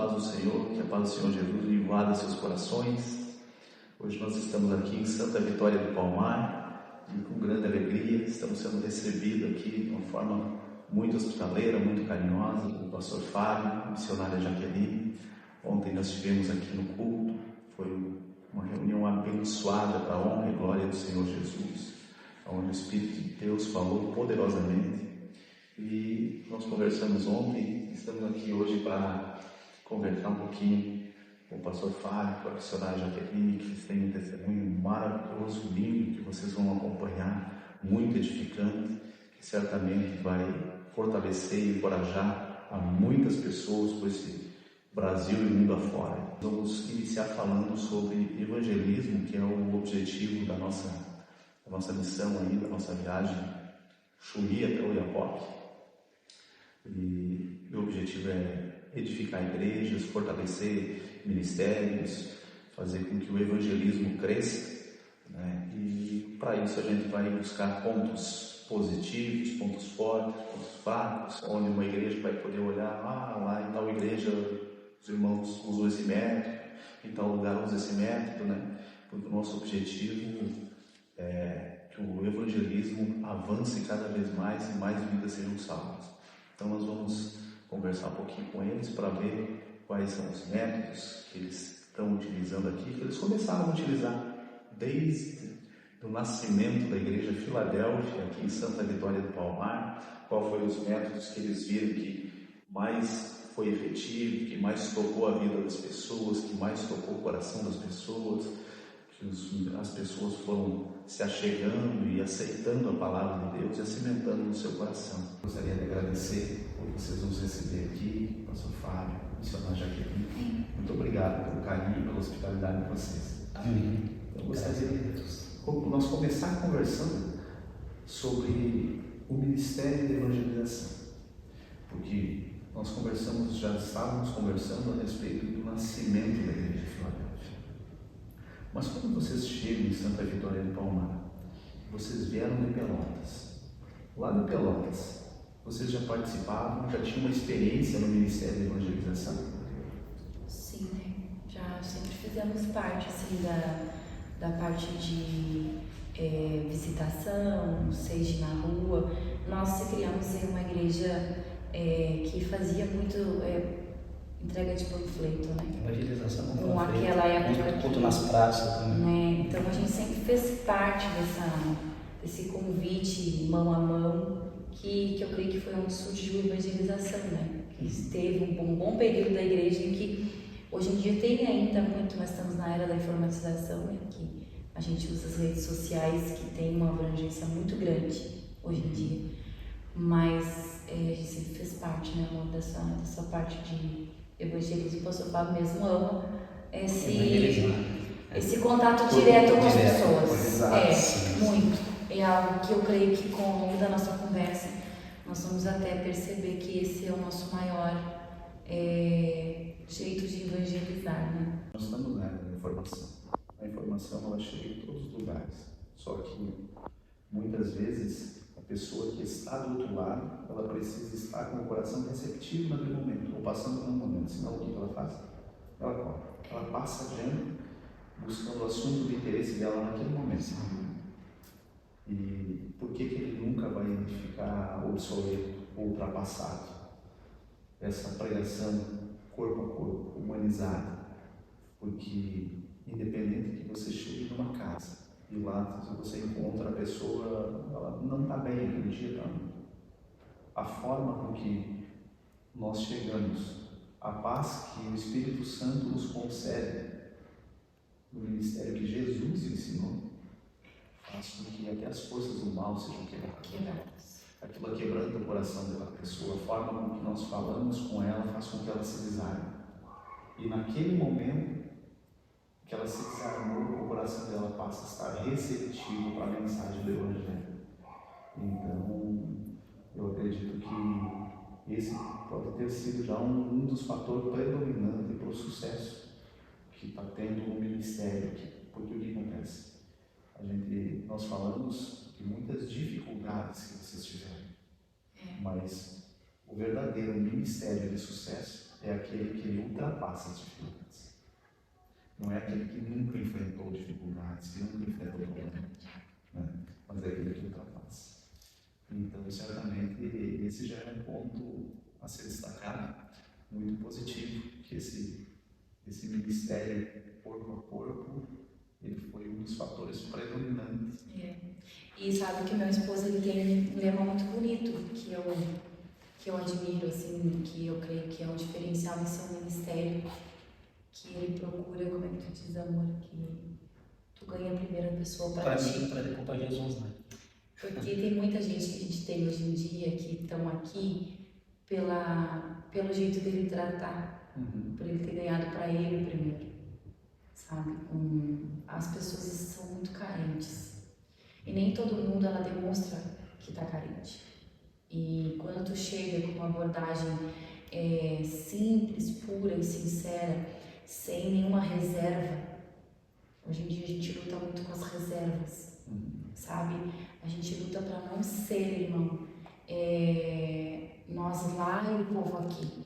paz do Senhor, que a paz do Senhor Jesus invada seus corações. Hoje nós estamos aqui em Santa Vitória do Palmar e com grande alegria estamos sendo recebidos aqui de uma forma muito hospitaleira, muito carinhosa, do pastor Fábio, a missionária Jaqueline. Ontem nós estivemos aqui no culto, foi uma reunião abençoada para a honra e glória do Senhor Jesus, onde o Espírito de Deus falou poderosamente. E nós conversamos ontem, estamos aqui hoje para conversar um pouquinho com o pastor Fábio, com a missionária Jaqueline, que eles têm um testemunho maravilhoso, lindo, que vocês vão acompanhar, muito edificante, que certamente vai fortalecer e encorajar a muitas pessoas por esse Brasil e mundo afora. Vamos iniciar falando sobre evangelismo, que é o objetivo da nossa missão aí, da nossa viagem, Chuí até Oiapoque. E o objetivo é edificar igrejas, fortalecer ministérios, fazer com que o evangelismo cresça, né? E para isso a gente vai buscar pontos positivos, pontos fortes, pontos fracos, onde uma igreja vai poder olhar, lá em tal igreja os irmãos usam esse método, em tal lugar usa esse método, né? Porque o nosso objetivo é que o evangelismo avance cada vez mais e mais vidas sejam salvas. Então nós vamos conversar um pouquinho com eles para ver quais são os métodos que eles estão utilizando aqui, que eles começaram a utilizar desde o nascimento da Igreja Filadélfia, aqui em Santa Vitória do Palmar. Qual foram os métodos que eles viram que mais foi efetivo, que mais tocou a vida das pessoas, que mais tocou o coração das pessoas, que as pessoas foram se achegando e aceitando a palavra de Deus e cimentando no seu coração. Gostaria de agradecer por vocês nos receber aqui, pastor Fábio, missionário Jaqueline. Muito obrigado pelo carinho e pela hospitalidade de vocês. Amém. Eu gostaria de nós começar conversando sobre o ministério de evangelização, porque nós já estávamos conversando a respeito do nascimento da Igreja de Filadélfia. Mas quando vocês chegam em Santa Vitória do Palmar, vocês vieram de Pelotas. Lá de Pelotas, vocês já participavam, já tinham uma experiência no Ministério de Evangelização? Sim, né? Já sempre fizemos parte assim, da parte de visitação, seja na rua. Nós se criamos em uma igreja que fazia muito entrega de panfleto, né? Evangelização com Com panfleto, aquela época muito culto nas praças também. Né? Então a gente sempre fez parte desse convite mão a mão, que eu creio que foi um surto de evangelização, né? Que esteve um bom período da igreja em que hoje em dia tem ainda muito, mas estamos na era da informatização, né? Que a gente usa as redes sociais, que tem uma abrangência muito grande hoje em dia, mas a gente sempre fez parte, né, amor, dessa parte de evangelismo. O pastor Fábio mesmo ama esse contato direto com as pessoas. Muito. É algo que eu creio que com o longo da nossa conversa nós vamos até perceber que esse é o nosso maior jeito de evangelizar, né? Nós estamos na era da informação. A informação ela chega em todos os lugares. Só que muitas vezes a pessoa que está do outro lado, ela precisa estar com o coração receptivo naquele momento, ou passando por um momento. Senão o que ela faz? Ela corre. Ela passa adiante, buscando o assunto de interesse dela naquele momento. E por que ele nunca vai ficar obsoleto ou ultrapassado? Essa pregação corpo a corpo, humanizada. Porque independente que você chegue numa casa e lá você encontra a pessoa, ela não está bem aquele dia, tá? A forma com que nós chegamos, a paz que o Espírito Santo nos concede no ministério que Jesus ensinou, faz com que até as forças do mal sejam quebradas. Aquilo quebrando o coração daquela pessoa, a forma com que nós falamos com ela faz com que ela se desarme. E naquele momento que ela se desarmou, o coração dela passa a estar receptivo para a mensagem do Evangelho. Então, eu acredito que esse pode ter sido já um dos fatores predominantes para o sucesso que está tendo o ministério aqui. Porque o que acontece? Nós falamos de muitas dificuldades que vocês tiveram, mas o verdadeiro ministério de sucesso é aquele que ultrapassa as dificuldades. Não é aquele que nunca enfrentou dificuldades, que nunca enfrentou problemas, né? Mas é aquele que ultrapassa. Então, certamente, esse já é um ponto a ser destacado, muito positivo, que esse ministério corpo a corpo, ele foi um dos fatores predominantes. E sabe que meu esposo ele tem um lema muito bonito, que eu admiro, assim, que eu creio que é um diferencial em seu ministério, que ele procura, como é que tu diz, amor, que tu ganha a primeira pessoa para ti. Para depois para Jesus, né? Porque tem muita gente que a gente tem hoje em dia que estão aqui pelo jeito dele tratar, por ele ter ganhado para ele primeiro, sabe? As pessoas são muito carentes e nem todo mundo ela demonstra que está carente. E quando tu chega com uma abordagem simples, pura e sincera, sem nenhuma reserva, hoje em dia a gente luta muito com as reservas, sabe? A gente luta para não ser, irmão, nós lá e o povo aqui.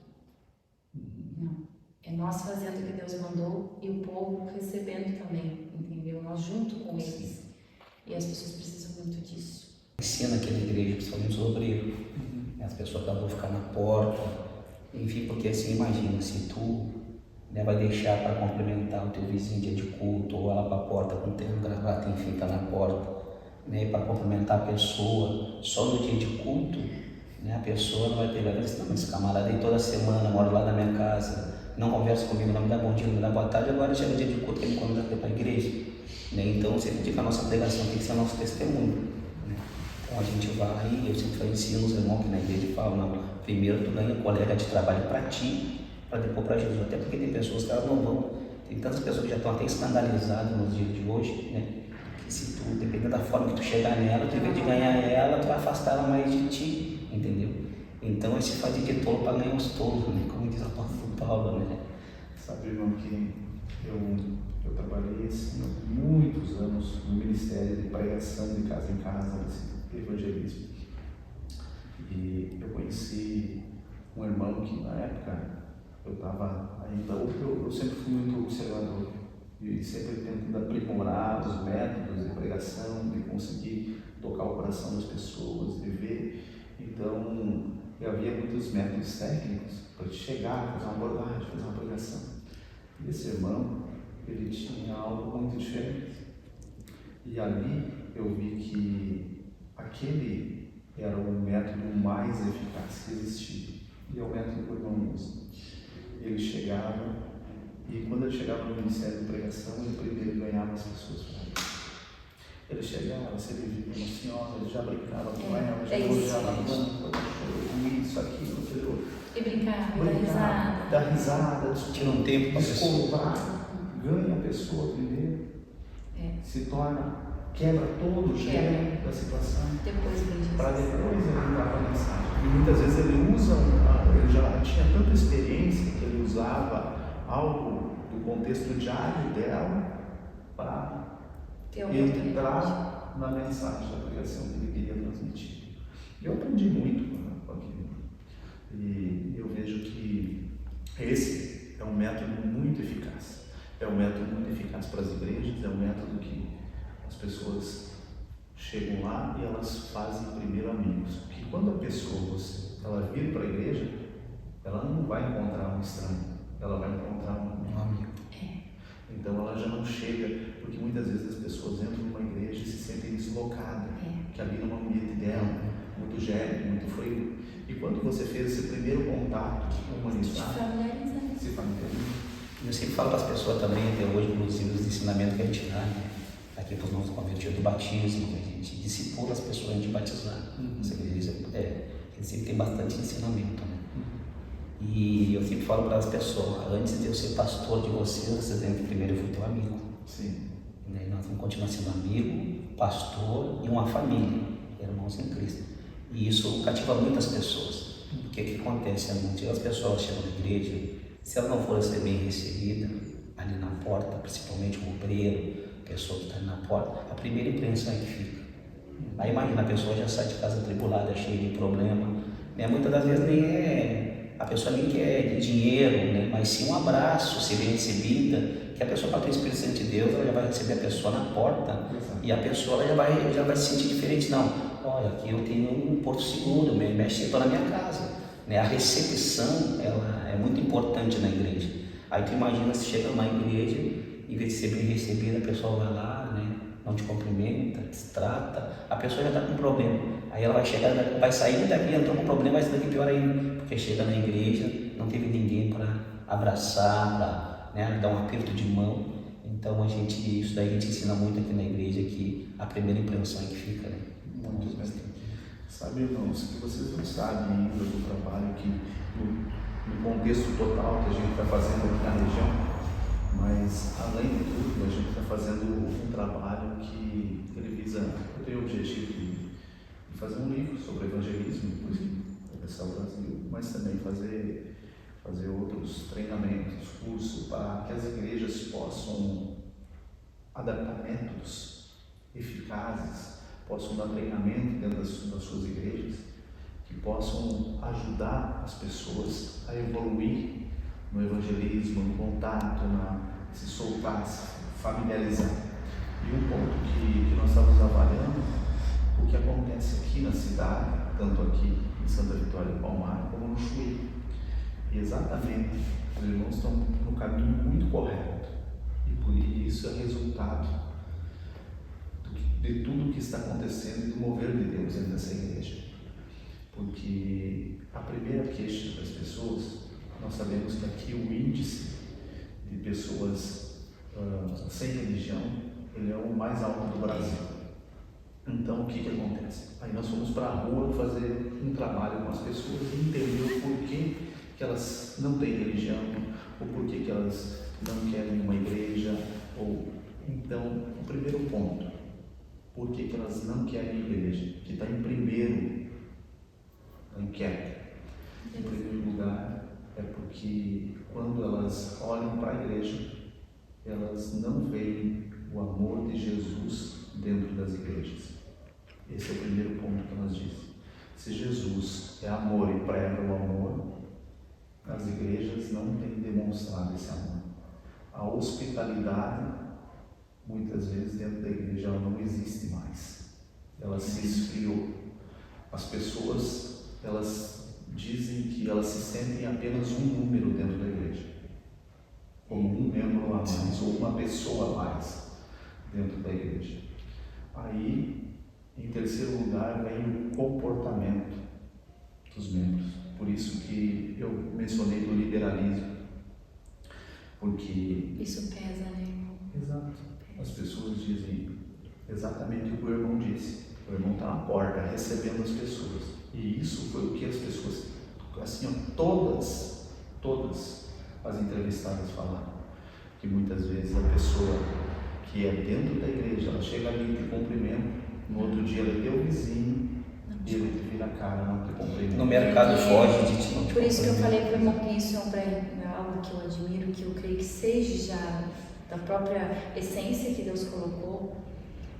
Não. É nós fazendo o que Deus mandou e o povo recebendo também, entendeu? Nós junto com eles. E as pessoas precisam muito disso. Ensina aqui na igreja, principalmente os obreiros. As pessoas vão ficar na porta. Enfim, porque assim, imagina, se tu vai deixar para cumprimentar o teu vizinho dia de culto, ou ela para a porta com terno, gravata, enfim, tá na porta, né, para cumprimentar a pessoa, só no dia de culto, né, a pessoa não vai pegar e dizer, não, esse camarada aí toda semana mora lá na minha casa, não conversa comigo, não me dá bom dia, não me dá boa tarde, agora chega o dia de culto que ele me convida para ir para a igreja. Né? Então, sempre digo que a nossa pregação tem que ser o nosso testemunho. Né? Então, a gente vai, eu sempre ensino os irmãos que na igreja falam, não, primeiro tu ganha colega de trabalho para ti, para depois para Jesus, até porque tem pessoas que elas não vão, tem tantas pessoas que já estão até escandalizadas nos dias de hoje, né? Que se tu, dependendo da forma que tu chegar nela, tu, em vez de ganhar ela, tu vai afastar ela mais de ti, entendeu? Então esse fazer de tolo para ganhar os tolos, né? Como diz o apóstolo Paulo, né? Sabe, irmão, que eu trabalhei assim, muitos anos no ministério de pregação de casa em casa, de evangelismo, e eu conheci um irmão que na época eu estava ainda, eu sempre fui muito observador e sempre tentando aprimorar os métodos de pregação, de conseguir tocar o coração das pessoas, de ver. Então, havia muitos métodos técnicos para chegar, fazer uma abordagem, fazer uma pregação. E esse irmão, ele tinha algo muito diferente. E ali eu vi que aquele era o método mais eficaz que existia. E é o método que o irmão usa. Ele chegava, e quando ele chegava no ministério de pregação, ele primeiro ganhava as pessoas para ele. Ele chegava, se ele via uma senhora, ele já brincava com ela, já elogiava a lâmpada, isso, aquilo, aquilo outro. E brincar, dar risada, Tira um tempo para descontar, ganha a pessoa primeiro, se torna, quebra todo o gelo da situação, para depois ele dar para a mensagem. E muitas vezes ele usa, ele já tinha tanta experiência que ele usava algo do contexto diário dela para entrar na mensagem da pregação que ele queria transmitir. Eu aprendi muito com aquilo. E eu vejo que esse é um método muito eficaz. É um método muito eficaz para as igrejas, é um método que as pessoas chegam lá e elas fazem primeiro amigos. Porque quando a pessoa, ela vir para a igreja, ela não vai encontrar um estranho, ela vai encontrar um amigo. Então ela já não chega, porque muitas vezes as pessoas entram numa igreja e se sentem deslocadas, que ali não é um ambiente dela, muito gélido, muito frio. E quando você fez esse primeiro contato humanizado, se familiariza. Eu sempre falo para as pessoas também, até hoje, inclusive, os ensinamentos que a gente dá, né? Aqui para os nossos convertidos do batismo, a gente discipula as pessoas antes de batizar. Ele sempre tem bastante ensinamento, né? E eu sempre falo para as pessoas, antes de eu ser pastor de vocês devem primeiro eu fui teu amigo. Sim. E nós vamos continuar sendo amigo, pastor e uma família, irmãos em Cristo. E isso cativa muitas pessoas. O que acontece? Muitas pessoas chegam na igreja, se elas não forem ser bem recebidas, ali na porta, principalmente o obreiro, a pessoa que está ali na porta, a primeira impressão é que fica. Aí imagina, a pessoa já sai de casa tribulada, cheia de problema, né? Muitas das vezes nem é a pessoa nem quer dinheiro, né? Mas sim um abraço, ser bem recebida, que a pessoa, para ter o Espírito Santo de Deus, ela já vai receber a pessoa na porta. E a pessoa ela já vai se sentir diferente. Não, olha, aqui eu tenho um porto seguro, mexe estou na minha casa, né? A recepção, ela é muito importante na igreja. Aí tu imagina se chega numa igreja, em vez de ser bem recebida, a pessoa vai lá, né? Não te cumprimenta, te trata, a pessoa já está com problema. Aí ela vai chegar, vai sair daqui, entrou com problema, vai sair daqui pior ainda, porque chega na igreja, não teve ninguém para abraçar, para, né, dar um aperto de mão. Então isso daí a gente ensina muito aqui na igreja, que a primeira impressão é que fica, né? Muito bem. Sabe, irmãos, que vocês não sabem ainda do trabalho que, no contexto total que a gente está fazendo aqui na região, mas além de tudo, a gente está fazendo um trabalho que ele visa, eu tenho o objetivo de fazer um livro sobre evangelismo, depois que atravessar o Brasil, mas também fazer outros treinamentos, cursos, para que as igrejas possam adaptar métodos eficazes, possam dar treinamento dentro das suas igrejas, que possam ajudar as pessoas a evoluir no evangelismo, no contato, se soltar, se familiarizar. E um ponto que nós estamos avaliando, o que acontece aqui na cidade, tanto aqui em Santa Vitória do Palmar, como no Chuí. E exatamente, os irmãos estão no caminho muito correto. E por isso é resultado de tudo que está acontecendo e do mover de Deus dentro dessa igreja. Porque a primeira queixa das pessoas, nós sabemos que aqui o índice de pessoas sem religião, ele é o mais alto do Brasil. Então, o que acontece? Aí nós fomos para a rua fazer um trabalho com as pessoas e entender o porquê que elas não têm religião, ou porquê que elas não querem uma igreja. Então, o primeiro ponto, por que elas não querem igreja? Que está em primeiro na enquete. Em primeiro lugar, é porque quando elas olham para a igreja, elas não veem o amor de Jesus dentro das igrejas. Esse é o primeiro ponto que nós dizemos. Se Jesus é amor e prega o amor, as igrejas não têm demonstrado esse amor. A hospitalidade, muitas vezes dentro da igreja, ela não existe mais. Ela se esfriou. As pessoas, elas dizem que elas se sentem apenas um número dentro da igreja, como um membro a mais, ou uma pessoa a mais dentro da igreja. Aí, em terceiro lugar, vem o comportamento dos membros. Por isso que eu mencionei do liberalismo, porque... Isso pesa, né, irmão? Exato. As pessoas dizem exatamente o que o irmão disse. O irmão está na porta, recebendo as pessoas. E isso foi o que as pessoas, assim, todas as entrevistadas falaram. Que muitas vezes a pessoa que é dentro da igreja, ela chega ali e te cumprimenta, no outro dia ela é teu vizinho, e ele te vira a cara, não te cumprimenta. No mercado foge de ti. Por isso que eu falei para o irmão que isso é algo que eu admiro, que eu creio que seja já da própria essência que Deus colocou,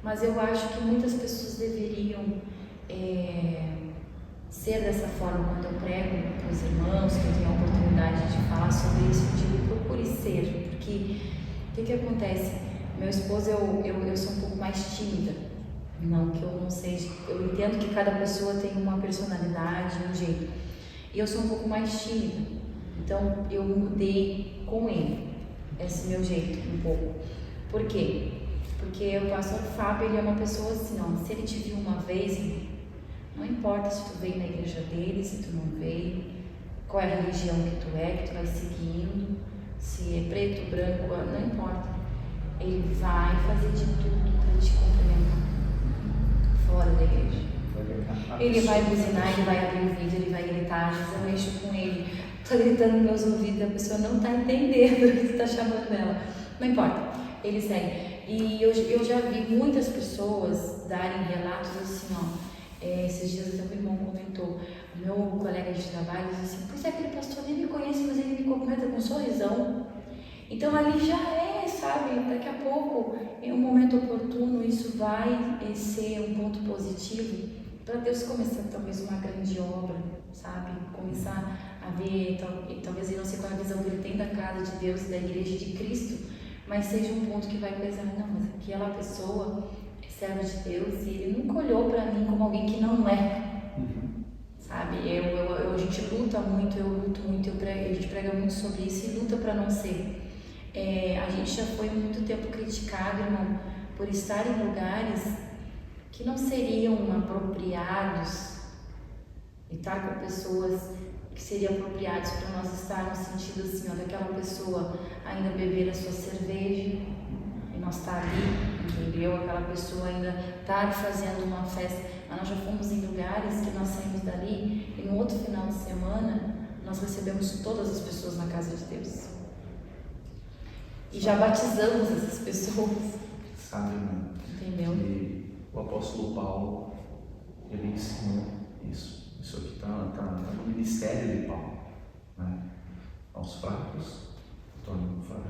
mas eu acho que muitas pessoas deveriam ser dessa forma. Quando eu prego para os irmãos, que eu tenho a oportunidade de falar sobre isso, eu digo, procure ser, porque o que acontece? Meu esposo, eu sou um pouco mais tímida, não que eu não seja, eu entendo que cada pessoa tem uma personalidade, um jeito, e eu sou um pouco mais tímida, então eu mudei com ele, esse meu jeito um pouco. Por quê? Porque o pastor Fábio, ele é uma pessoa assim, ó, se ele te viu uma vez, não importa se tu veio na igreja dele, se tu não veio, qual é a religião que tu vai seguindo, se é preto, branco, não importa. Ele vai fazer de tudo para te cumprimentar fora da igreja. Ele vai buzinar, ele vai abrir o vídeo, ele vai gritar, às vezes eu mexo com ele, tô gritando nos meus ouvidos, a pessoa não está entendendo o que você está chamando ela. Não importa, ele segue. E eu já vi muitas pessoas darem relatos assim, ó. Esses dias até o irmão comentou, o meu colega de trabalho disse assim, pois é, aquele pastor nem me conhece, mas ele me cumprimenta com um sorrisão. Então ali já sabe, daqui a pouco, em um momento oportuno, isso vai ser um ponto positivo para Deus começar talvez uma grande obra, sabe? Começar a ver, talvez ele não sei qual é a visão que ele tem da casa de Deus e da igreja de Cristo, mas seja um ponto que vai pesar, não, mas aquela pessoa é serva de Deus e ele nunca olhou para mim como alguém que não é, sabe? A gente luta muito, eu luto muito, a gente prega muito sobre isso e luta para não ser. A gente já foi muito tempo criticado, irmão, por estar em lugares que não seriam apropriados, e estar com pessoas que seriam apropriados para nós estar no sentido assim, ó, daquela pessoa ainda beber a sua cerveja e nós estar ali, entendeu? Aquela pessoa ainda estar fazendo uma festa, mas nós já fomos em lugares que nós saímos dali e no outro final de semana nós recebemos todas as pessoas na casa de Deus e já batizamos essas pessoas. Sabe, irmão? Entendeu? Que o apóstolo Paulo, ele ensinou isso. Isso aqui está no ministério de Paulo, né? Aos fracos, tornam fraco.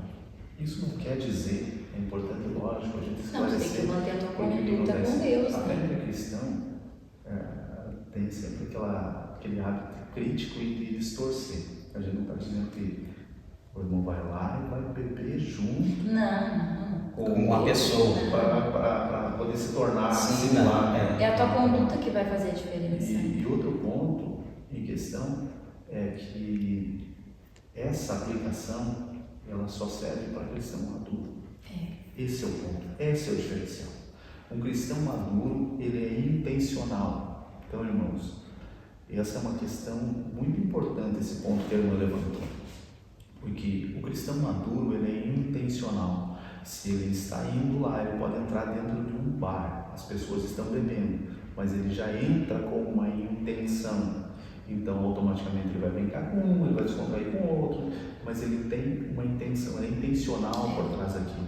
Isso não quer dizer, é importante, lógico, a gente esclarecer. Não, você tem que manter a tua conduta com Deus. A vida cristã tem sempre aquele hábito crítico e de distorcer. A gente não está dizendo que o irmão vai lá e vai beber junto. Não. Com uma pessoa. Para poder se tornar similar. É a tua conduta que vai fazer a diferença. E outro ponto em questão é que essa aplicação ela só serve para cristão maduro. Esse é o ponto, esse é o diferencial. Um cristão maduro, ele é intencional. Então, irmãos, essa é uma questão muito importante, esse ponto que a irmã levantou. Porque o cristão maduro, ele é intencional. Se ele está indo lá, ele pode entrar dentro de um bar, as pessoas estão bebendo, mas ele já entra com uma intenção. Então, automaticamente ele vai brincar com um, ele vai descontrair com o outro, mas ele tem uma intenção, ele é intencional por trás daquilo.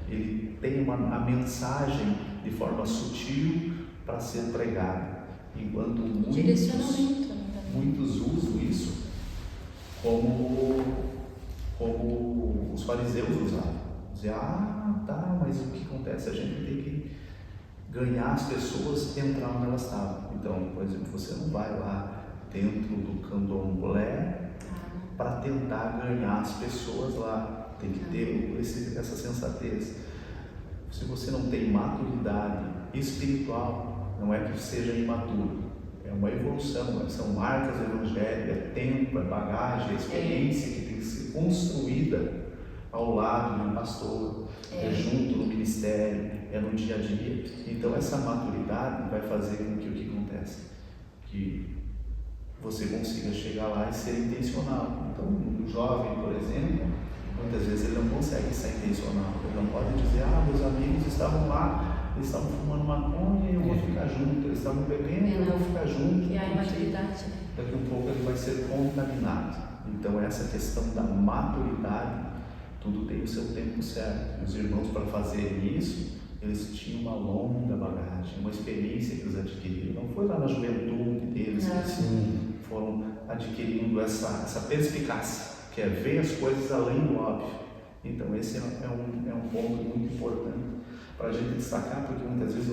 Ele tem a mensagem de forma sutil para ser pregada, enquanto muitos usam isso como os fariseus usavam. Dizer, tá, mas o que acontece? A gente tem que ganhar as pessoas e entrar onde elas estavam. Então, por exemplo, você não vai lá dentro do candomblé para tentar ganhar as pessoas lá. Tem que ter essa sensatez. Se você não tem maturidade espiritual, não é que seja imaturo, é uma evolução, são marcas do evangelho, é tempo, é bagagem, é experiência que tem que ser construída ao lado de um pastor, junto no ministério, é no dia a dia. Então essa maturidade vai fazer com que o que acontece? Que você consiga chegar lá e ser intencional. Então o jovem, por exemplo, muitas vezes ele não consegue ser intencional. Ele não pode dizer, meus amigos estavam lá, eles estavam fumando maconha e eu vou ficar junto, eles estavam bebendo e eu vou ficar junto. E a imaturidade. Daqui a pouco ele vai ser contaminado. Então essa questão da maturidade, tudo tem o seu tempo certo. Os irmãos, para fazerem isso, eles tinham uma longa bagagem, uma experiência que eles adquiriram. Não foi lá na juventude deles que eles foram adquirindo essa perspicácia, que é ver as coisas além do óbvio. Então esse é um ponto muito importante para a gente destacar, porque muitas vezes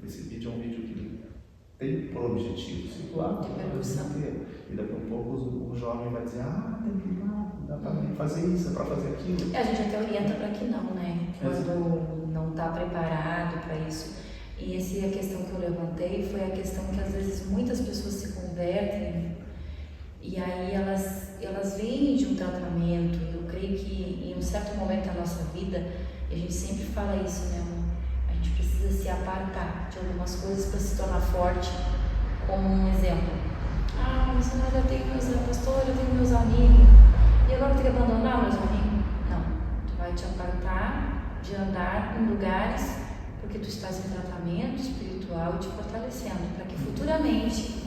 esse vídeo é um vídeo que tem por objetivo circular e daqui a pouco o jovem vai dizer, tem que ir lá, dá para fazer isso, é para fazer aquilo. A gente até orienta para que não, né? Quando não está preparado para isso. E a questão que eu levantei foi a questão que às vezes muitas pessoas se convertem e aí elas vêm de um tratamento. Eu creio que em um certo momento da nossa vida, a gente sempre fala isso, né? A gente precisa se apartar de algumas coisas para se tornar forte. Como um exemplo, mas eu já tenho pastor, eu tenho meus amigos, e agora eu tenho que abandonar meus amigos? Não, tu vai te apartar de andar em lugares porque tu estás em tratamento espiritual e te fortalecendo, para que futuramente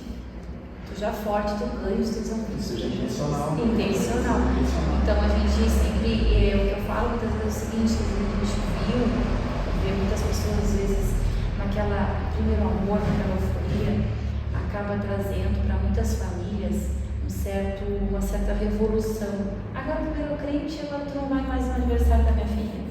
tu já forte, tu ganhe os teus amigos. Seja intencional. Então a gente sempre, o que eu falo muitas vezes é o seguinte, a gente vê muitas pessoas às vezes naquela primeiro amor, naquela euforia, acaba trazendo para muitas famílias uma certa revolução. Agora tu virou crente, agora tu não vai mais no aniversário da minha filha.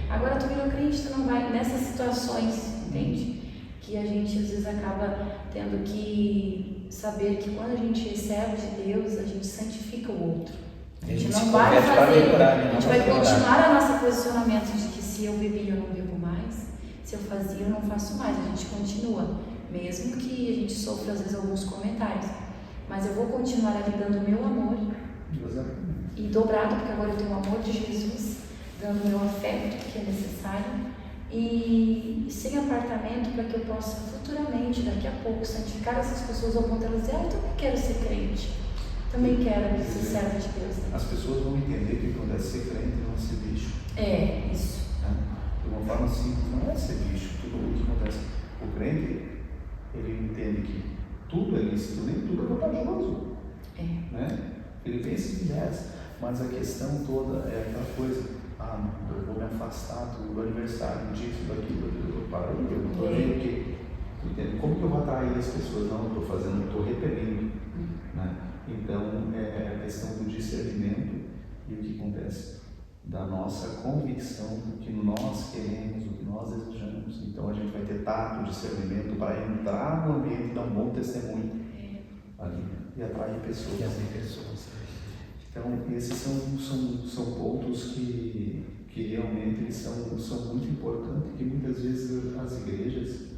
Agora tu virou crente, tu não vai nessas situações, entende? Que a gente às vezes acaba tendo que saber que quando a gente recebe de Deus, a gente santifica o outro. A gente se não vai converte para fazer, melhorar, a gente vai continuar o nosso posicionamento de que se eu bebi eu não bebo mais, se eu fazia eu não faço mais, a gente continua, mesmo que a gente sofra às vezes alguns comentários, mas eu vou continuar ali dando o meu amor e dobrado, porque agora eu tenho o amor de Jesus, dando o meu afeto que é necessário e sem apartamento para que eu possa futuramente, daqui a pouco, santificar essas pessoas ao ponto de elas dizer, eu também quero ser crente. Também quero ser servo de Deus. Né? As pessoas vão entender que quando é ser crente não é ser bicho. É, isso. De uma forma simples, não é ser bicho. Tudo o que acontece. O crente, ele entende que tudo é lícito, nem tudo é vantajoso. Né? Filipenses 10. Mas a questão toda é aquela coisa, eu vou me afastar do aniversário, disso, daquilo, eu paro aí, eu não estou vendo o quê? Como que eu vou atrair as pessoas? Não, eu estou fazendo, estou repelindo. Né? Então, é a questão do discernimento e o que acontece da nossa convicção do que nós queremos, do que nós desejamos. Então, a gente vai ter tato, discernimento para entrar no ambiente e dar um bom testemunho ali e atrair pessoas. Então, esses são pontos que realmente eles são muito importantes, que muitas vezes as igrejas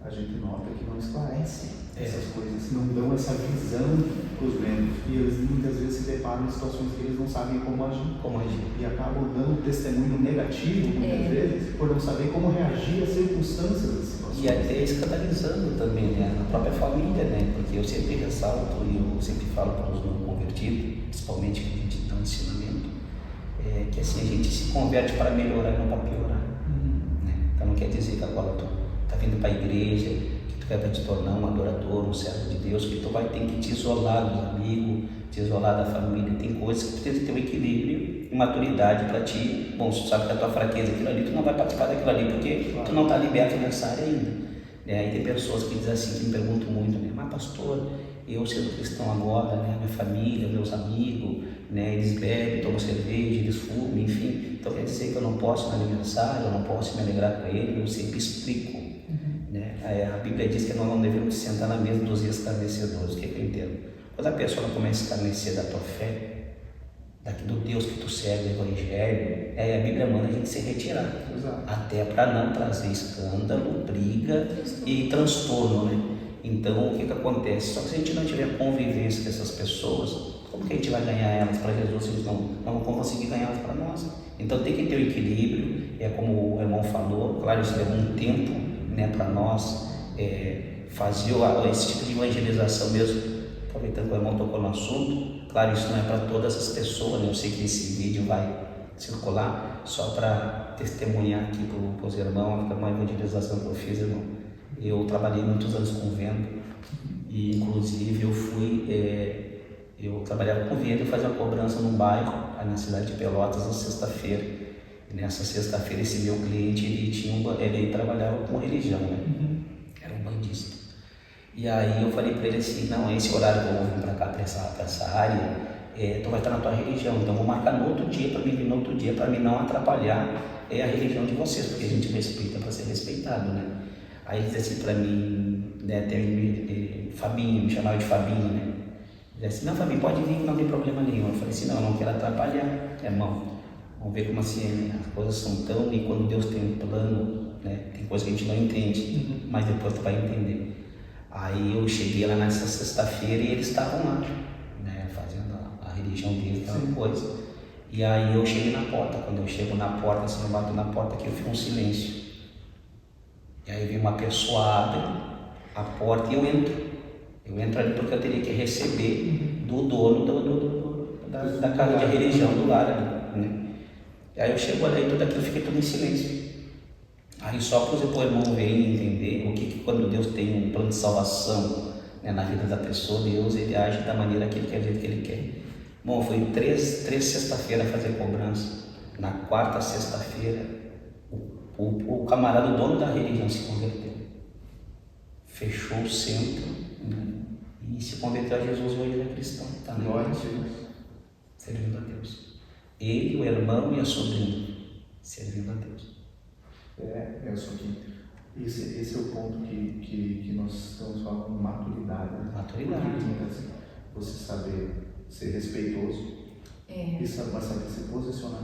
a gente nota que não esclarecem essas coisas, não dão essa visão para os membros e eles muitas vezes se deparam em situações que eles não sabem como agir e acabam dando testemunho negativo muitas vezes por não saber como reagir às circunstâncias das situações. E até escandalizando também, né, na própria família, né, porque eu sempre ressalto e eu sempre falo para os não convertidos, principalmente que a gente dá um ensinamento, que assim a gente se converte para melhorar e não para piorar. Né? Então não quer dizer que agora tu está vindo para a igreja, que tu vai te tornar um adorador, um servo de Deus, que tu vai ter que te isolar dos amigos, te isolar da família. Tem coisas que tu tem que ter um equilíbrio e maturidade para ti. Bom, se tu sabe que a tua fraqueza é aquilo ali, tu não vai participar daquilo ali porque tu não está liberto nessa área ainda. Aí tem pessoas que dizem assim, que me perguntam muito, né? Mas pastor, eu sendo cristão agora, né? Minha família, meus amigos, né? Eles bebem, tomam cerveja, eles fumam, enfim. Então quer dizer que eu não posso ir no aniversário, eu não posso me alegrar com ele, eu sempre explico. Né? A Bíblia diz que nós não devemos sentar na mesa dos escarnecedores. O que eu entendo? Quando a pessoa não começa a escarnecer da tua fé, do Deus que tu serve, do Evangelho, a Bíblia manda a gente se retirar. Exato. Até para não trazer escândalo, briga e transtorno, né? Então, o que acontece? Só que se a gente não tiver convivência com essas pessoas, como que a gente vai ganhar elas para Jesus se eles não vão conseguir ganhar elas para nós? Então, tem que ter o equilíbrio, como o irmão falou, claro, isso leva um tempo, né, para nós fazer esse tipo de evangelização mesmo. Aproveitando que o irmão tocou no assunto, claro, isso não é para todas as pessoas, né? Eu sei que esse vídeo vai circular só para testemunhar aqui para os irmãos, uma evangelização que eu fiz, irmão. Eu trabalhei muitos anos com venda e, inclusive, eu trabalhava com venda e fazia uma cobrança num bairro, aí na cidade de Pelotas, na sexta-feira. E nessa sexta-feira, esse meu cliente, ele trabalhava com religião, né? Era um bandista. E aí eu falei para ele assim, não, esse horário que eu vou vir para cá, para essa área, tu vai estar na tua religião, então eu vou marcar no outro dia, para mim vir no outro dia, para mim não atrapalhar a religião de vocês, porque a gente respeita para ser respeitado, né? Aí ele disse assim para mim, né, Fabinho, me chamava de Fabinho, né? Ele disse assim, não, Fabinho, pode vir, não tem problema nenhum. Eu falei assim, não, eu não quero atrapalhar, irmão. Vamos ver como assim as coisas são tão, e quando Deus tem um plano, né, tem coisa que a gente não entende, mas depois tu vai entender. Aí eu cheguei lá nessa sexta-feira e eles estavam lá, né, fazendo a religião deles, aquela coisa. E aí eu cheguei na porta, quando eu chego na porta, assim, eu bato na porta aqui, eu fico um silêncio. E aí vem uma pessoa, abre a porta e eu entro. Eu entro ali porque eu teria que receber do dono da casa de religião do lar ali, né. E aí eu chego ali, tudo aquilo, fiquei tudo em silêncio. Aí só para o irmão ver e entender o que quando Deus tem um plano de salvação, né, na vida da pessoa, Deus ele age da maneira que ele quer, do jeito que ele quer. Bom, foi três sexta-feiras fazer cobrança. Na quarta sexta-feira, o camarada, o dono da religião, se converteu. Fechou o centro, né, e se converteu a Jesus, hoje ele é cristão. Tá, né? Glória a Deus. Servindo a Deus. Ele, o irmão e a sobrinha, servindo a Deus. Isso aqui. Esse é o ponto que nós estamos falando, maturidade. Né? Maturidade. Porque, você saber ser respeitoso e saber se posicionar.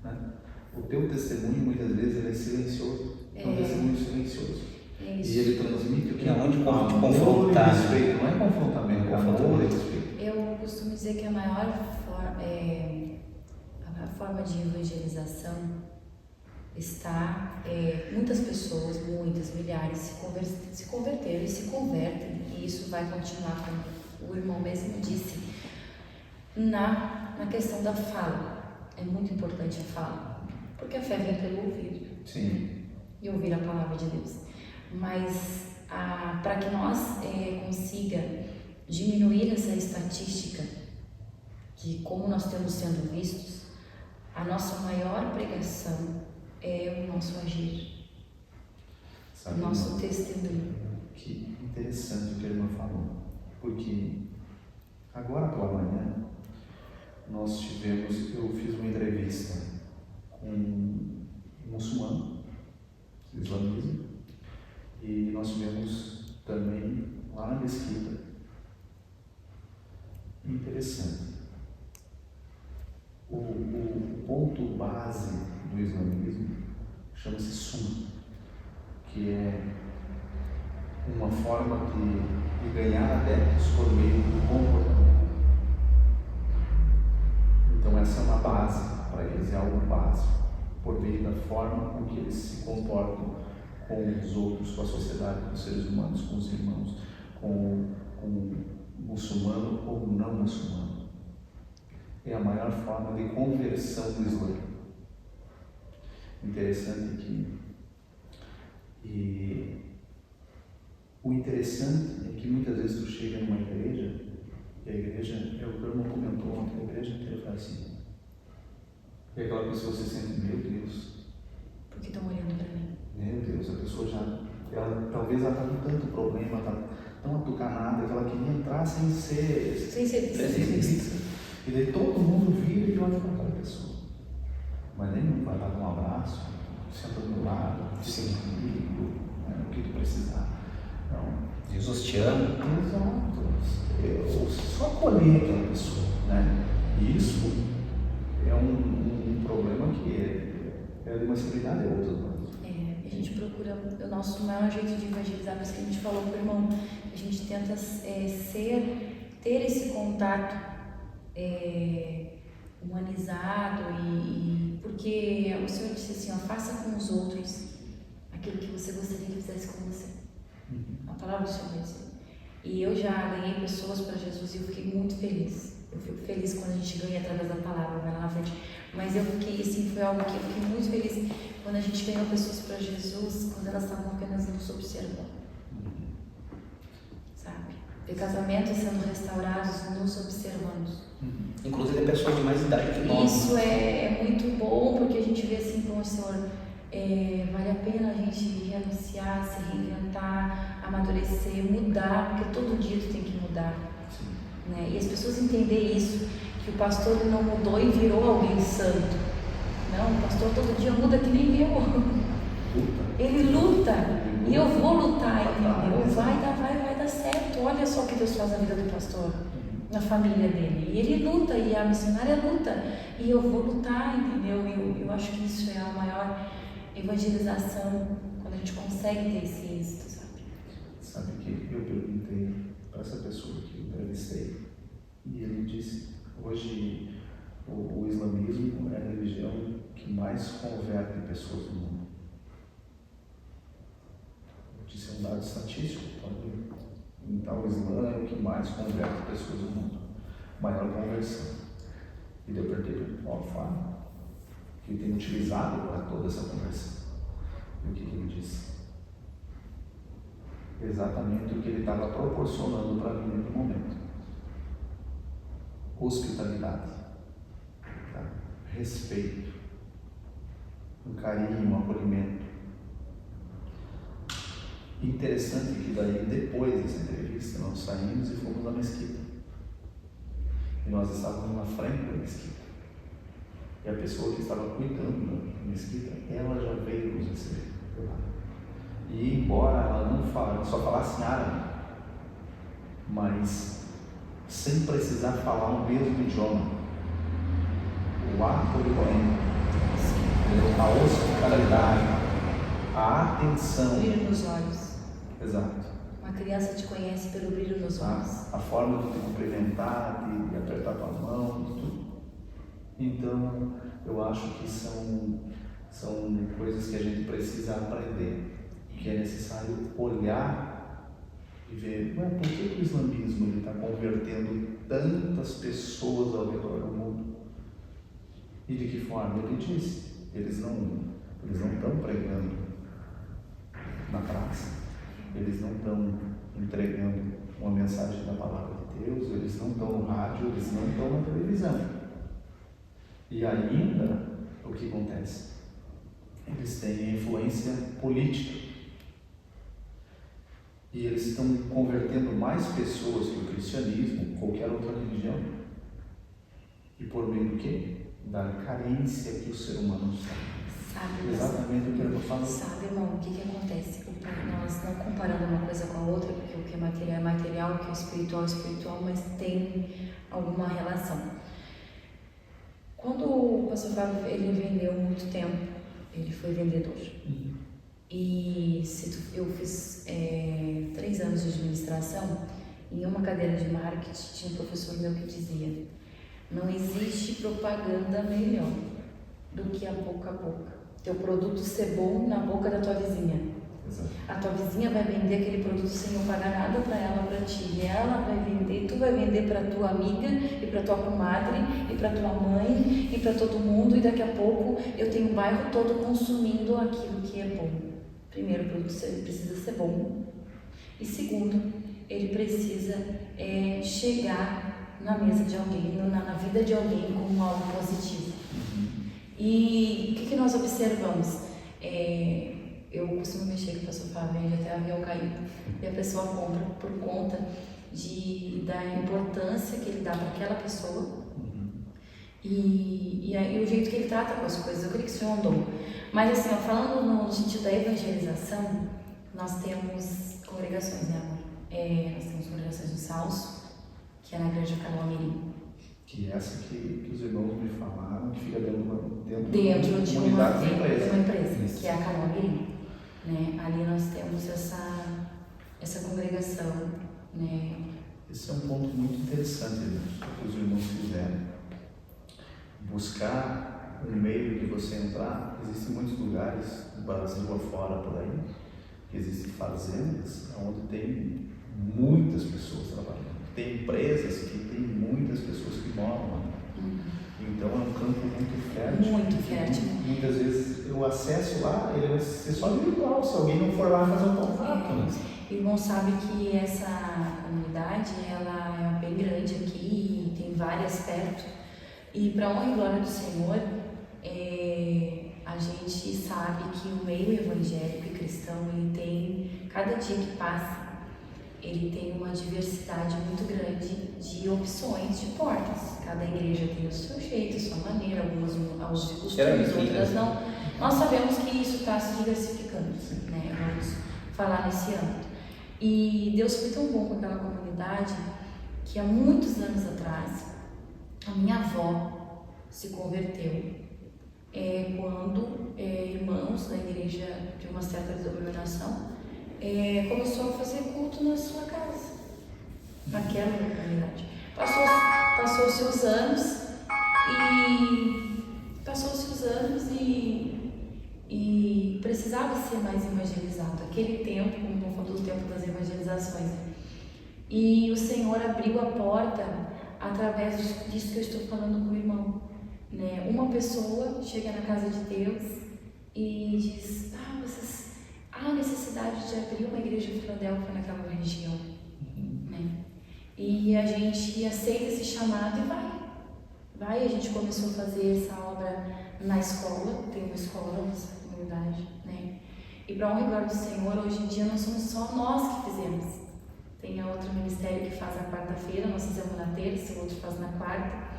Né? O teu testemunho, muitas vezes, ele é silencioso. É um testemunho silencioso. E ele transmite o que? Não, onde amor confrontar. e respeito. Não é confrontamento, é amor e respeito. Eu costumo dizer que a maior forma de evangelização está, muitas pessoas, muitas, milhares, se converteram e se convertem, e isso vai continuar, como o irmão mesmo disse, na questão da fala. É muito importante a fala, porque a fé vem pelo ouvir. Sim. E ouvir a palavra de Deus. Mas para que nós consiga diminuir essa estatística de como nós estamos sendo vistos, a nossa maior pregação é o nosso agir, o nosso testemunho. Que interessante o que a irmã falou, porque agora pela manhã eu fiz uma entrevista com um muçulmano, islamismo, e nós tivemos também lá na mesquita. Interessante. O ponto base do islamismo chama-se Sunnah, que é uma forma de ganhar adeptos por meio do comportamento. Então essa é uma base para eles, é algo básico, por meio da forma com que eles se comportam com os outros, com a sociedade, com os seres humanos, com os irmãos, com o muçulmano ou não muçulmano. É a maior forma de conversão do Islã. Interessante o interessante é que muitas vezes tu chega numa igreja, e a igreja, é o que o irmão comentou ontem, a igreja inteira faz assim. E aquela pessoa se sente, meu Deus. Por que estão olhando para mim? Meu Deus, a pessoa talvez ela está com tanto problema, está tão atucanada que ela queria entrar sem ser vista. E daí todo mundo vira e olha para aquela pessoa. Mas nem vai dar um abraço, senta do meu lado, sim, comigo, o que tu precisar. Não. Jesus te ama. Exato. Eu só acolher aquela pessoa, né? E isso é um problema que é de uma civilidade, é outra. A gente procura, o nosso maior jeito de evangelizar, por isso que a gente falou para o irmão, a gente tenta ter esse contato humanizado porque o Senhor disse assim, faça com os outros aquilo que você gostaria que fizesse com você. A palavra do Senhor diz. E eu já ganhei pessoas para Jesus e eu fiquei muito feliz. Eu fico feliz quando a gente ganha através da palavra, vai lá na frente. Mas eu fiquei, assim, foi algo que eu fiquei muito feliz quando a gente ganhou pessoas para Jesus, quando elas estavam apenas nos observando. Sabe? Ver casamentos sendo restaurados, nos observando. Inclusive pessoas de mais idade que nós. Isso é muito bom, porque a gente vê assim, como o Senhor, vale a pena a gente renunciar, se reinventar, amadurecer, mudar, porque todo dia tu tem que mudar. Né? E as pessoas entenderem isso, que o pastor não mudou e virou alguém santo. Não, o pastor todo dia muda que nem eu. Ele luta. E eu vou lutar, entendeu? Vai dar certo. Olha só o que Deus faz na vida do pastor, na família dele. E ele luta, e a missionária luta. E eu vou lutar, entendeu? Eu acho que isso é a maior evangelização, quando a gente consegue ter esse êxito, sabe? Sabe que eu perguntei para essa pessoa que eu entrevistei, e ele disse, hoje o islamismo é a religião que mais converte pessoas no mundo. Isso é um dado estatístico, então o Islã é o que mais converte pessoas no mundo, maior conversão. E eu perguntei para ele, qual forma que ele tem utilizado para toda essa conversão. E o que ele disse? Exatamente o que ele estava proporcionando para mim no momento. Hospitalidade, tá? Respeito, um carinho, um acolhimento. Interessante que daí, depois dessa entrevista, nós saímos e fomos na mesquita. E nós estávamos na frente da mesquita. E a pessoa que estava cuidando da mesquita, ela já veio nos receber. E embora ela só falasse árabe, mas sem precisar falar o mesmo idioma, o acolhimento, a hospitalidade, a atenção. Brilho nos olhos. Exato. Uma criança te conhece pelo brilho nos olhos. A forma de te cumprimentar, de apertar tua mão, tudo. Então, eu acho que são coisas que a gente precisa aprender, que é necessário olhar e ver, por que o islamismo está convertendo tantas pessoas ao redor do mundo? E de que forma? Ele disse, eles não estão pregando na praça, eles não estão entregando uma mensagem da palavra de Deus, eles não estão no rádio, eles não estão na televisão. E ainda, o que acontece? Eles têm influência política. E eles estão convertendo mais pessoas que o cristianismo, qualquer outra religião. E por meio do quê? Da carência que o ser humano tem. Sabe, exatamente o que eu falo. Sabe, irmão, o que acontece? Nós não comparando uma coisa com a outra, porque o que é material é material, o que é espiritual é espiritual, mas tem alguma relação. Quando o pastor Fábio, ele vendeu muito tempo, ele foi vendedor. E eu fiz 3 anos de administração, em uma cadeira de marketing tinha um professor meu que dizia: não existe propaganda melhor do que a boca a boca. Teu produto ser bom na boca da tua vizinha. Exato. A tua vizinha vai vender aquele produto sem eu pagar nada para ela, para ti. E ela vai vender, tu vai vender para tua amiga e para tua comadre e para tua mãe e para todo mundo. E daqui a pouco eu tenho o bairro todo consumindo aquilo que é bom. Primeiro, o produto precisa ser bom. E segundo, ele precisa chegar na mesa de alguém, na vida de alguém como algo positivo. E o que nós observamos? Eu costumo mexer com o pastor Fábio, ele até avião caindo, e a pessoa compra por conta da importância que ele dá para aquela pessoa e o jeito que ele trata com as coisas. Eu creio que isso é um dom. Mas assim, falando no sentido da evangelização, nós temos congregações, né, amor? Nós temos congregações do Salso, que é na igreja Canoa-Mirim. Que é essa que os irmãos me falaram, que fica dentro de uma empresa, que é a Canoa-Mirim. Né? Ali nós temos essa congregação. Né? Esse é um ponto muito interessante, que os irmãos fizeram. Buscar um meio de você entrar. Existem muitos lugares, no Brasil afora por aí, que existem fazendas onde tem muitas pessoas trabalhando. Tem empresas que tem muitas pessoas que moram lá. Então é um campo muito fértil. Muito fértil. Muitas vezes o acesso lá ele vai ser só virtual, se alguém não for lá fazer um contato. O irmão sabe que essa comunidade ela é bem grande aqui e tem várias perto. E para honra e glória do Senhor, a gente sabe que o meio evangélico e cristão, ele tem, cada dia que passa, ele tem uma diversidade muito grande de opções, de portas. Cada igreja tem o seu jeito, a sua maneira, algumas aos costumes, outras não. Nós sabemos que isso está se diversificando, né? Vamos falar nesse âmbito. E Deus foi tão bom com aquela comunidade que há muitos anos atrás, a minha avó se converteu quando irmãos da igreja de uma certa denominação começou a fazer culto na sua casa, naquela comunidade. Passou-se os anos e precisava ser mais evangelizado. Aquele tempo, como não falou do tempo das evangelizações. E o Senhor abriu a porta através disso que eu estou falando com o irmão. Né? Uma pessoa chega na casa de Deus e diz: há necessidade de abrir uma igreja em Filadélfia naquela região. Né? E a gente aceita esse chamado e vai. A gente começou a fazer essa obra na escola, tem uma escola nessa comunidade, né? E para honra e glória do Senhor, hoje em dia não somos só nós que fizemos. Tem outro ministério que faz na quarta-feira, nós fizemos na terça, o outro faz na quarta.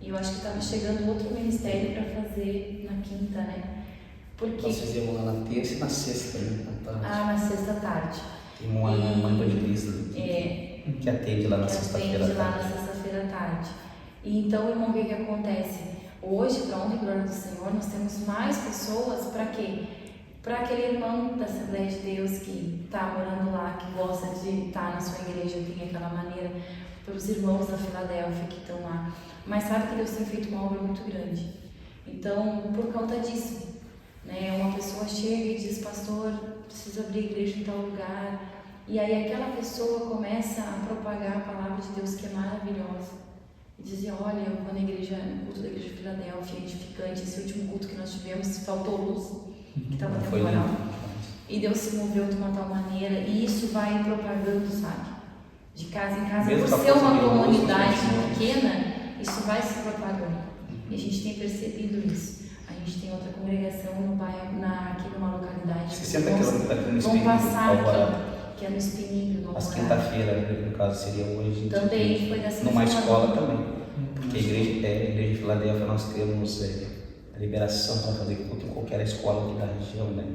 E eu acho que estava chegando outro ministério para fazer na quinta, né? Porque... Nós fizemos lá na terça e na sexta, né? Na sexta tarde. Tem uma evangelista que atende lá na sexta-feira à tarde. lá na sexta-feira à tarde. E então, irmão, o que acontece? Hoje, para honra e glória do Senhor, nós temos mais pessoas para quê? Para aquele irmão da Assembleia de Deus que está morando lá, que gosta de estar na sua igreja, tem aquela maneira, para os irmãos da Filadélfia que estão lá. Mas sabe que Deus tem feito uma obra muito grande. Então, por conta disso, né, uma pessoa chega e diz: pastor, preciso abrir igreja em tal lugar. E aí aquela pessoa começa a propagar a palavra de Deus, que é maravilhosa. E dizer: olha, eu vou na igreja, no culto da igreja de Filadélfia, edificante. Esse último culto que nós tivemos, faltou luz, que estava temporal. E Deus se moveu de uma tal maneira, e isso vai propagando, sabe? De casa em casa. Por ser uma comunidade pequena, isso vai se propagando. E a gente tem percebido isso. A gente tem outra congregação no bairro, aqui numa localidade. 60 quilômetros daqui no Espinho. Vão passar aqui, que é no Espinho. Às quinta-feira, no caso, seria hoje. Também foi dessa numa escola também. Porque a igreja de Filadélfia, nós temos a liberação para fazer culto em qualquer escola aqui da região, né?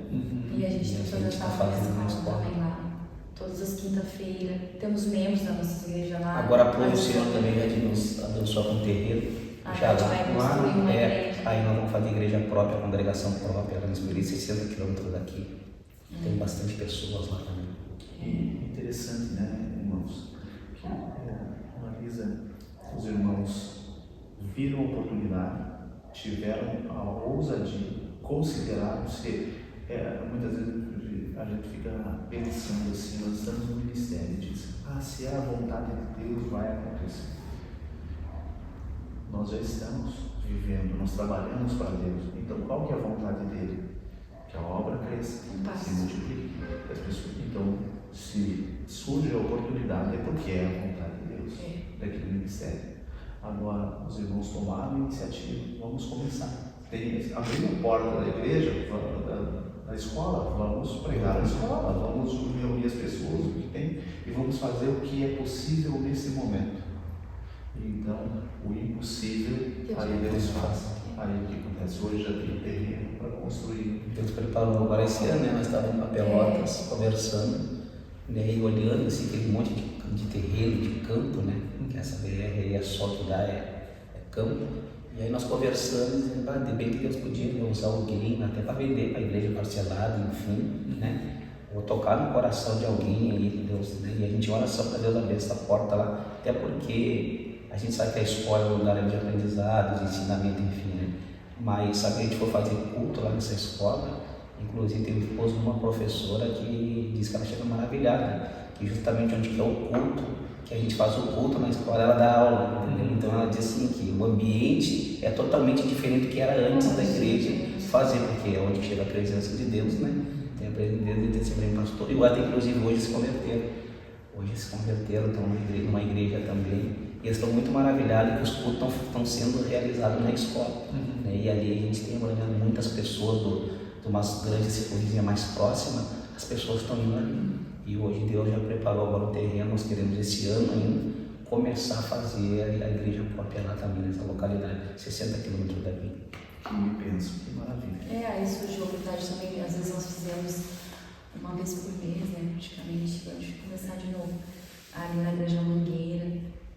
E a gente tem toda essa escola também lá. Todas as quinta-feiras. Temos membros da nossa igreja lá. Agora, o Senhor também já nos abençoou com um terreiro. Já lá, aí nós vamos fazer igreja própria, congregação própria, lá no Espírito, 60 quilômetros daqui. Tem bastante pessoas lá também. E interessante, né, irmãos, que Marisa, os irmãos viram a oportunidade, tiveram a ousadia, consideraram-se, muitas vezes a gente fica pensando assim, nós estamos no ministério e diz: se é a vontade de Deus, vai acontecer. Nós já estamos vivendo, nós trabalhamos para Deus. Então, qual que é a vontade dele? Que a obra cresça, se multiplique. As pessoas, então, se surge a oportunidade, é porque é a vontade de Deus daquele ministério. Agora, os irmãos tomaram a iniciativa, vamos começar. Abrindo a porta da igreja, da escola, vamos pregar a escola, vamos reunir as pessoas, o que tem, e vamos fazer o que é possível nesse momento. Então, o impossível, aí Deus faz. Aí o que acontece? Hoje já tem terreno para construir. Deus preparou agora esse ano, né? Nós estávamos em Pelotas conversando, né? E olhando assim, aquele monte de terreno, de campo, né? Que essa BR é só que dá, é campo. E aí nós conversando, dizendo: de bem que Deus podia usar alguém até para vender para a igreja parcelada, enfim, né? Ou tocar no coração de alguém aí, que Deus, né? E a gente ora só para Deus abrir essa porta lá, até porque a gente sabe que a escola é um lugar de aprendizado, de ensinamento, enfim, né? Mas sabe que a gente for fazer culto lá nessa escola, inclusive teve esposo de uma professora que disse que ela chega maravilhada, que justamente onde que é o culto, que a gente faz o culto na escola, ela dá aula, entendeu? Então ela diz assim que o ambiente é totalmente diferente do que era antes da igreja fazer, porque é onde chega a presença de Deus, né? Tem a presença de Deus, tem sempre pastor, e o até inclusive hoje se converteram. Estão numa igreja também. E eles estão muito maravilhados que os cultos estão sendo realizados na escola. Né? E ali a gente tem olhando muitas pessoas de umas grandes circunstâncias mais próximas, as pessoas estão indo ali. E hoje Deus já preparou agora o terreno, nós queremos esse ano ainda começar a fazer a igreja própria lá também, nessa localidade, 60 quilômetros daqui. Que penso, que maravilha. Aí surgiu a oportunidade também, às vezes nós fizemos uma vez por mês, né, praticamente, vamos começar de novo, ali na Igreja Mangueira,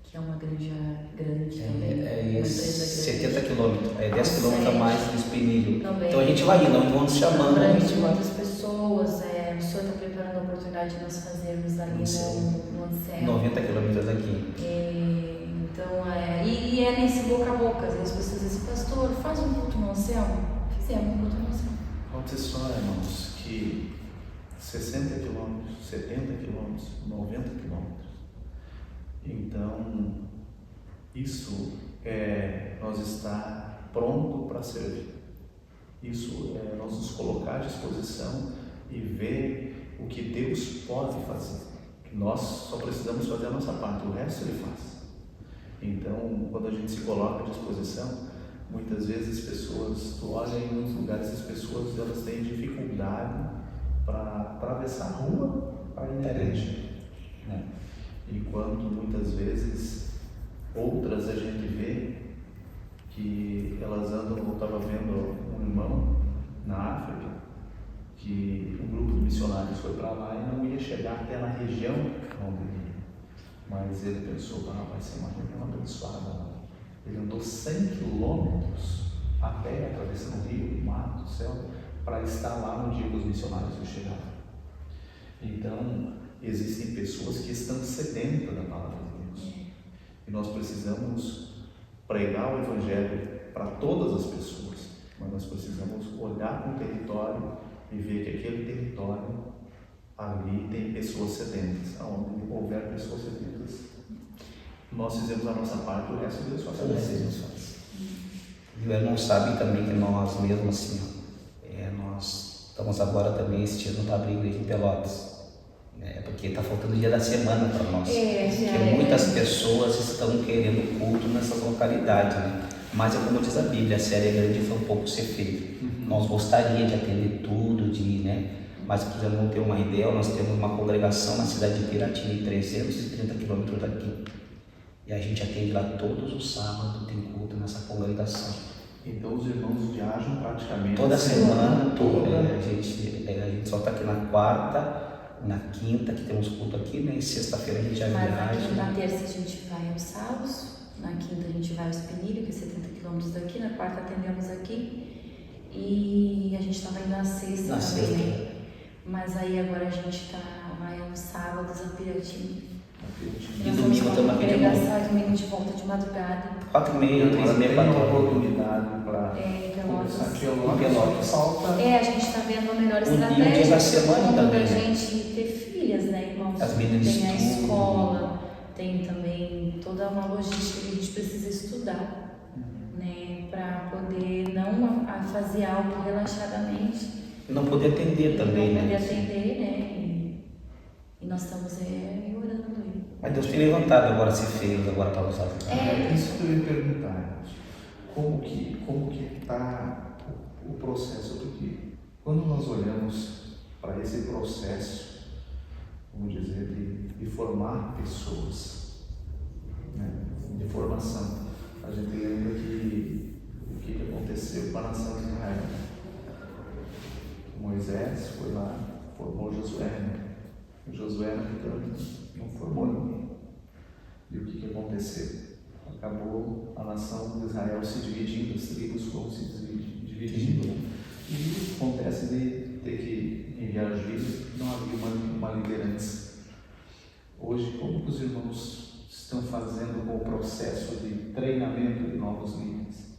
que é uma igreja grande também. É 70 quilômetros, 10 quilômetros a mais do Espinilho. Também. Então a gente vai indo, vão nos chamando. A gente vai muitas pessoas, o senhor está preparando a oportunidade de nós fazermos ali no Anselmo. 90 quilômetros aqui. Então, e é nesse boca a boca, às vezes as pessoas dizem: pastor, faz um culto no Anselmo. Fizemos um culto no Anselmo. Acontece só, irmãos, que 60 quilômetros, 70 quilômetros, 90 quilômetros. Então, isso é nós estar pronto para servir. Isso é nós nos colocar à disposição e ver o que Deus pode fazer. Nós só precisamos fazer a nossa parte, o resto Ele faz. Então, quando a gente se coloca à disposição, muitas vezes as pessoas, tu olha em muitos lugares, as pessoas elas têm dificuldade para atravessar a rua para ir na igreja. Enquanto muitas vezes outras a gente vê que elas andam. Eu estava vendo um irmão na África foi para lá e não ia chegar até na região onde ele ia. Mas ele pensou, vai ser uma região abençoada. Ele andou 100 quilômetros a pé, atravessando o rio, o mato, o céu, para estar lá no dia que os missionários chegaram. Então, existem pessoas que estão sedentas da palavra de Deus. E nós precisamos pregar o Evangelho para todas as pessoas, mas nós precisamos olhar para o território e ver que aquele território, ali tem pessoas sedentas. Onde houver pessoas sedentas, nós fizemos a nossa parte, o resto Deus faz. E o irmão sabe também que nós mesmo assim, nós estamos agora também esse ano para abrir igreja em Pelotas. Porque está faltando o dia da semana para nós. Porque muitas pessoas estão querendo culto nessas localidades, né? Mas é como diz a Bíblia, a série é grande e foi um pouco ser feito. Nós gostaríamos de atender tudo, mas para vocês não ter uma ideia, nós temos uma congregação na cidade de Piratini, 330 quilômetros daqui. E a gente atende lá todos os sábados, tem culto nessa congregação. Então os irmãos viajam praticamente toda semana, a gente só está aqui na quarta, na quinta, que temos culto aqui, né? E sexta-feira a gente já viaja. Na terça a gente vai aos sábados, na quinta a gente vai ao Espinilho, que é 70 quilômetros daqui, na quarta atendemos aqui e a gente estava indo na sexta também, né? Mas aí agora a gente vai aos sábados a Piratini. E domingo estamos aqui de novo. Domingo de volta de madrugada. 4h30, 3h30 para uma oportunidade para Pelotas. A gente está vendo a melhor estratégia. O dia da semana também. A gente ter filhas, né, irmãos? As meninas tem a escola, tem também toda uma logística que a gente precisa estudar, né, para poder não fazer algo relaxadamente. E não poder atender também, né? Não poder atender, né? E nós estamos orando. Mas Deus tem levantado agora esse feio agora para usar. Isso que eu ia perguntar, como que está o processo? Porque quando nós olhamos para esse processo, vamos dizer, de formar pessoas, né, de formação, a gente lembra que o que aconteceu com a nação de Israel. Moisés foi lá, formou Josué, né? Josué não formou ninguém. E o que aconteceu? Acabou a nação de Israel se dividindo, as tribos foram se dividindo. E acontece de ter que enviar juízes, não havia uma liderança. Hoje, como os irmãos estão fazendo com o processo de treinamento de novos líderes?